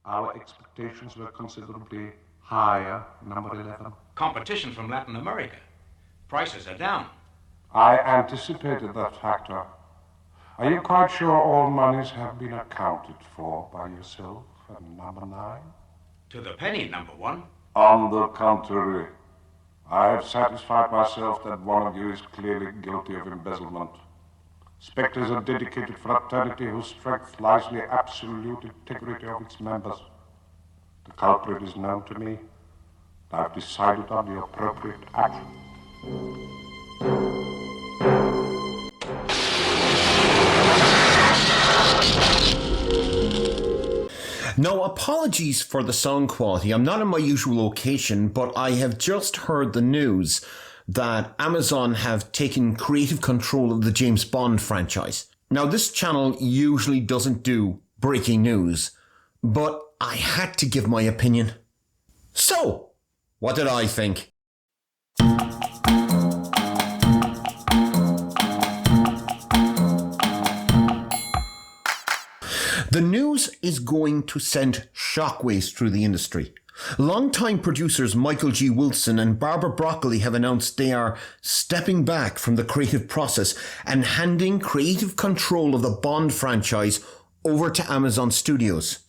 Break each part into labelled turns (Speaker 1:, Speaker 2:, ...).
Speaker 1: Our expectations were considerably higher, number 11.
Speaker 2: Competition from Latin America. Prices are down.
Speaker 1: I anticipated that factor. Are you quite sure all monies have been accounted for by yourself and number 9?
Speaker 2: To the penny, number 1.
Speaker 1: On the contrary, I have satisfied myself that one of you is clearly guilty of embezzlement. Spectre is a dedicated fraternity whose strength lies in the absolute integrity of its members. The culprit is known to me. I have decided on the appropriate action.
Speaker 3: Now, apologies for the sound quality. I'm not in my usual location, but I have just heard the news that Amazon have taken creative control of the James Bond franchise. Now, this channel usually doesn't do breaking news, but I had to give my opinion. So, what did I think? The news is going to send shockwaves through the industry. Longtime producers Michael G. Wilson and Barbara Broccoli have announced they are stepping back from the creative process and handing creative control of the Bond franchise over to Amazon Studios.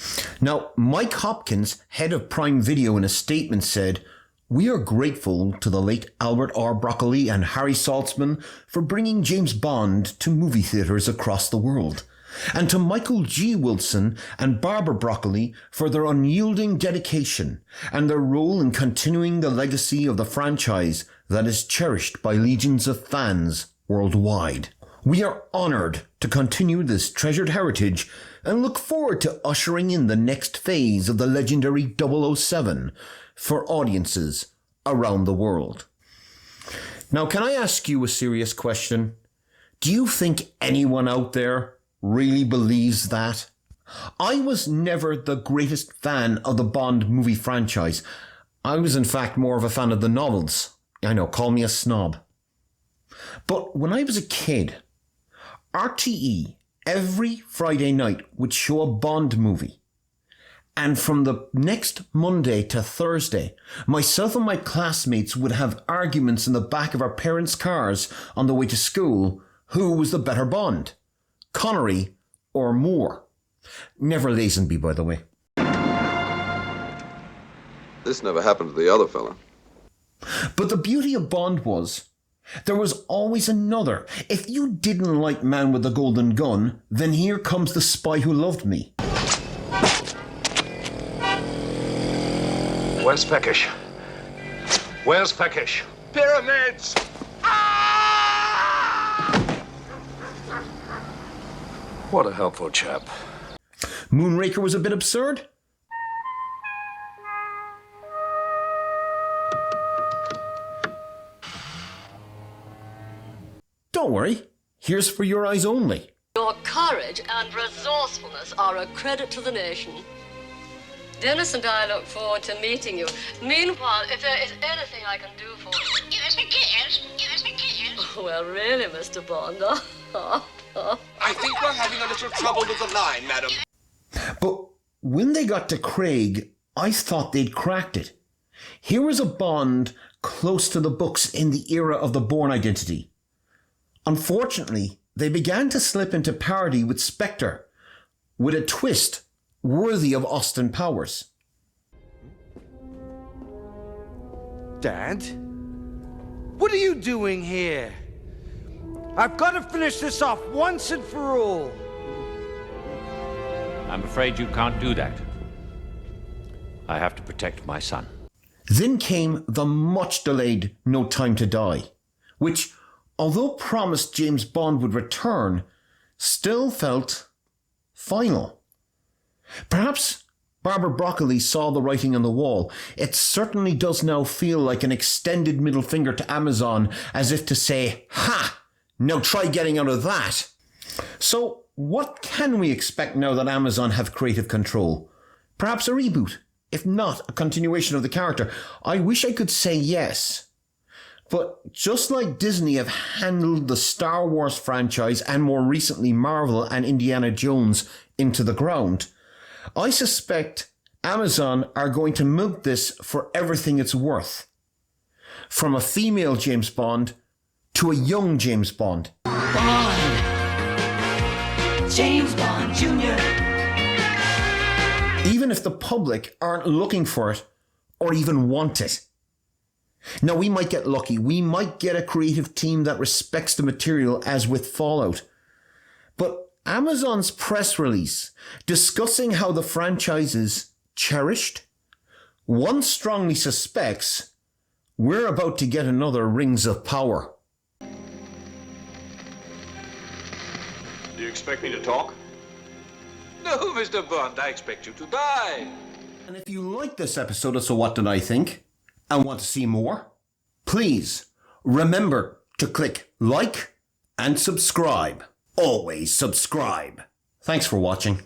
Speaker 3: Now, Mike Hopkins, head of Prime Video, in a statement said, "We are grateful to the late Albert R. Broccoli and Harry Saltzman for bringing James Bond to movie theaters across the world, and to Michael G. Wilson and Barbara Broccoli for their unyielding dedication and their role in continuing the legacy of the franchise that is cherished by legions of fans worldwide. We are honoured to continue this treasured heritage and look forward to ushering in the next phase of the legendary 007 for audiences around the world." Now, can I ask you a serious question? Do you think anyone out there really believes that? I was never the greatest fan of the Bond movie franchise. I was in fact more of a fan of the novels. I know, call me a snob. But when I was a kid, RTE every Friday night would show a Bond movie. And from the next Monday to Thursday, myself and my classmates would have arguments in the back of our parents' cars on the way to school who was the better Bond, Connery or Moore. Never Lazenby, by the way.
Speaker 4: This never happened to the other fella.
Speaker 3: But the beauty of Bond was, there was always another. If you didn't like Man with the Golden Gun, then here comes The Spy Who Loved Me.
Speaker 5: Where's Peckish? Where's Peckish?
Speaker 6: Pyramids!
Speaker 5: What a helpful chap.
Speaker 3: Moonraker was a bit absurd. Don't worry, here's For Your Eyes Only.
Speaker 7: Your courage and resourcefulness are a credit to the nation. Dennis and I look forward to meeting you. Meanwhile, if there is anything I can do for you...
Speaker 8: Give us a kiss. Give us a kiss.
Speaker 7: Well, really, Mr. Bond.
Speaker 6: I think we're having a little trouble with the line, madam.
Speaker 3: But when they got to Craig, I thought they'd cracked it. Here was a Bond close to the books in the era of the Bourne Identity. Unfortunately, they began to slip into parody with Spectre, with a twist worthy of Austin Powers.
Speaker 9: Dad? What are you doing here? I've got to finish this off once and for all.
Speaker 5: I'm afraid you can't do that. I have to protect my son.
Speaker 3: Then came the much-delayed No Time to Die, which, although promised James Bond would return, still felt final. Perhaps Barbara Broccoli saw the writing on the wall. It certainly does now feel like an extended middle finger to Amazon, as if to say, "Ha! Now try getting out of that." So what can we expect now that Amazon have creative control? Perhaps a reboot, if not a continuation of the character. I wish I could say yes. But just like Disney have handled the Star Wars franchise and more recently Marvel and Indiana Jones into the ground, I suspect Amazon are going to milk this for everything it's worth. From a female James Bond to a young James Bond.
Speaker 10: Bond. James Bond Jr.
Speaker 3: Even if the public aren't looking for it or even want it. Now, we might get lucky. We might get a creative team that respects the material, as with Fallout. But Amazon's press release discussing how the franchise is cherished, one strongly suspects we're about to get another Rings of Power.
Speaker 5: Do you expect me to talk?
Speaker 4: No, Mr. Bond, I expect you to die.
Speaker 3: And if you like this episode of So What Did I Think and want to see more, please remember to click like and subscribe. Always subscribe. Thanks for watching.